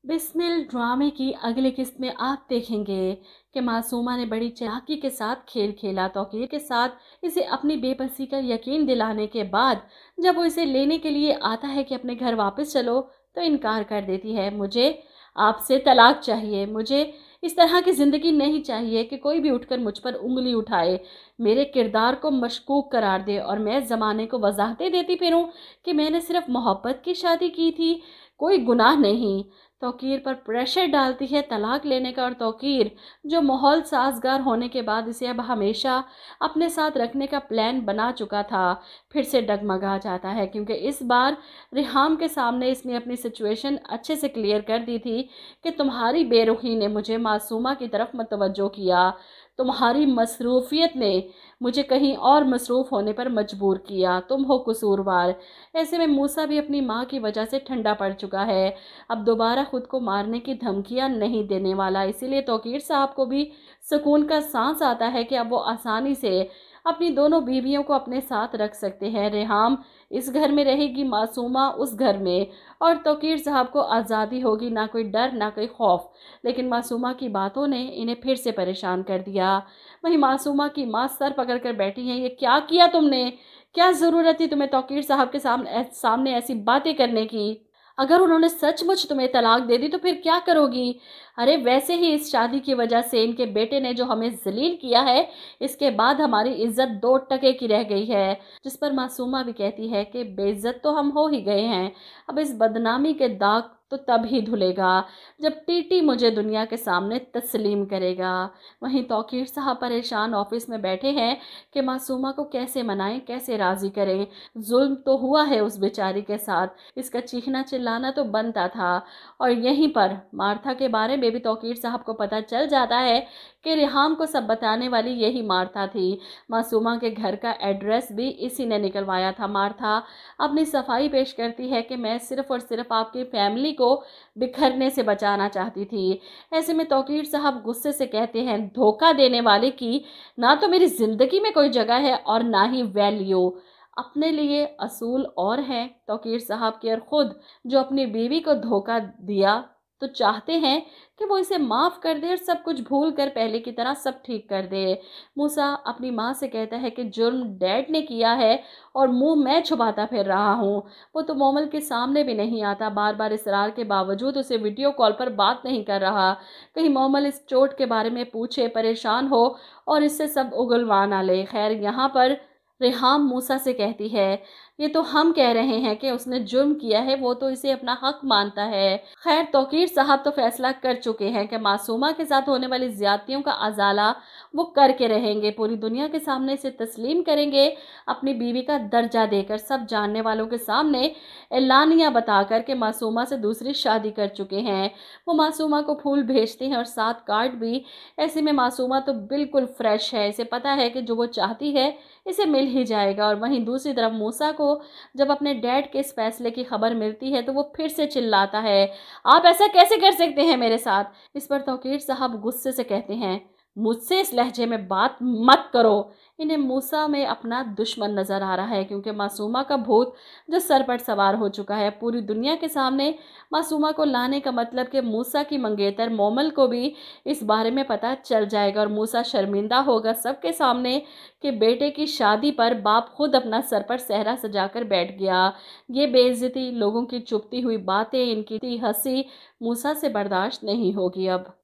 बिस्मिल ड्रामे की अगली किस्त में आप देखेंगे कि मासूमा ने बड़ी चालाकी के साथ खेल खेला। तौकीर के साथ इसे अपनी बेबसी का यकीन दिलाने के बाद जब वो इसे लेने के लिए आता है कि अपने घर वापस चलो, तो इनकार कर देती है। मुझे आपसे तलाक चाहिए, मुझे इस तरह की ज़िंदगी नहीं चाहिए कि कोई भी उठकर मुझ पर उंगली उठाए, मेरे किरदार को मशकूक करार दे और मैं ज़माने को वजाहतें देती फिरूं कि मैंने सिर्फ मोहब्बत की शादी की थी, कोई गुनाह नहीं। तौकीर पर प्रेशर डालती है तलाक लेने का, और तौकीर जो माहौल साजगार होने के बाद इसे अब हमेशा अपने साथ रखने का प्लान बना चुका था, फिर से डगमगा जाता है, क्योंकि इस बार रिहाम के सामने इसने अपनी सिचुएशन अच्छे से क्लियर कर दी थी कि तुम्हारी बेरुखी ने मुझे मासूमा की तरफ मतवज्जो किया, तुम्हारी मसरूफियत ने मुझे कहीं और मसरूफ़ होने पर मजबूर किया, तुम हो कसूरवार। ऐसे में मूसा भी अपनी माँ की वजह से ठंडा पड़ चुका है, अब दोबारा खुद को मारने की धमकियाँ नहीं देने वाला। इसीलिए तौकीर साहब को भी सुकून का सांस आता है कि अब वो आसानी से अपनी दोनों बीवियों को अपने साथ रख सकते हैं। रेहाम इस घर में रहेगी, मासूमा उस घर में, और तौकीर साहब को आज़ादी होगी, ना कोई डर ना कोई खौफ। लेकिन मासूमा की बातों ने इन्हें फिर से परेशान कर दिया। वहीं मासूमा की माँ सर पकड़ कर बैठी हैं। ये क्या किया तुमने? क्या ज़रूरत थी तुम्हें तौकीर साहब के सामने ऐसी बातें करने की? अगर उन्होंने सचमुच तुम्हें तलाक दे दी तो फिर क्या करोगी? अरे वैसे ही इस शादी की वजह से इनके बेटे ने जो हमें जलील किया है, इसके बाद हमारी इज्जत 2 टके की रह गई है। जिस पर मासूमा भी कहती है कि बेइज्जत तो हम हो ही गए हैं, अब इस बदनामी के दाग तो तब ही धुलेगा जब टीटी मुझे दुनिया के सामने तस्लीम करेगा। वहीं तौकीर साहब परेशान ऑफिस में बैठे हैं कि मासूमा को कैसे मनाएं, कैसे राज़ी करें। जुल्म तो हुआ है उस बेचारी के साथ, इसका चीखना चिल्लाना तो बनता था। और यहीं पर मार्था के बारे में भी तौकीर साहब को पता चल जाता है कि रिहाम को सब बताने वाली यही मार्था थी। मासूमा के घर का एड्रेस भी इसी ने निकलवाया था। मार्था अपनी सफाई पेश करती है कि मैं सिर्फ और सिर्फ आपकी फैमिली को बिखरने से बचाना चाहती थी। ऐसे में तौकीर साहब गुस्से से कहते हैं, धोखा देने वाले की ना तो मेरी ज़िंदगी में कोई जगह है और ना ही वैल्यू। अपने लिए असूल और हैं तौकीर साहब के, और ख़ुद जो अपनी बीवी को धोखा दिया तो चाहते हैं कि वो इसे माफ़ कर दे और सब कुछ भूल कर पहले की तरह सब ठीक कर दे। मूसा अपनी माँ से कहता है कि जुर्म डैड ने किया है और मुंह मैं छुपाता फिर रहा हूँ। वो तो मोमल के सामने भी नहीं आता, बार बार इसरार के बावजूद उसे वीडियो कॉल पर बात नहीं कर रहा। कहीं मोमल इस चोट के बारे में पूछे, परेशान हो और इससे सब उगलवा ना ले। खैर यहाँ पर रेहाम मूसा से कहती है, ये तो हम कह रहे हैं कि उसने जुर्म किया है, वो तो इसे अपना हक मानता है। खैर तौकीर साहब तो फैसला कर चुके हैं कि मासूमा के साथ होने वाली ज्यादतियों का अजाला वो करके रहेंगे, पूरी दुनिया के सामने इसे तस्लीम करेंगे, अपनी बीवी का दर्जा देकर सब जानने वालों के सामने एलानिया बताकर के मासूमा से दूसरी शादी कर चुके हैं। वो मासूमा को फूल भेजते हैं और 7 कार्ड भी। ऐसे में मासूमा तो बिल्कुल फ्रेश है, इसे पता है कि जो वो चाहती है इसे मिल ही जाएगा। और वहीं दूसरी तरफ मूसा को जब अपने डैड के इस फैसले की खबर मिलती है तो वो फिर से चिल्लाता है, आप ऐसा कैसे कर सकते हैं मेरे साथ? इस पर तौकीर साहब गुस्से से कहते हैं, मुझसे इस लहजे में बात मत करो। इन्हें मूसा में अपना दुश्मन नज़र आ रहा है, क्योंकि मासूमा का भूत जो सर पर सवार हो चुका है, पूरी दुनिया के सामने मासूमा को लाने का मतलब कि मूसा की मंगेतर मोमल को भी इस बारे में पता चल जाएगा और मूसा शर्मिंदा होगा सबके सामने कि बेटे की शादी पर बाप खुद अपना सर पर सहरा सजाकर बैठ गया। ये बेइज्जती, लोगों की चुपती हुई बातें, इनकी हंसी मूसा से बर्दाश्त नहीं होगी अब।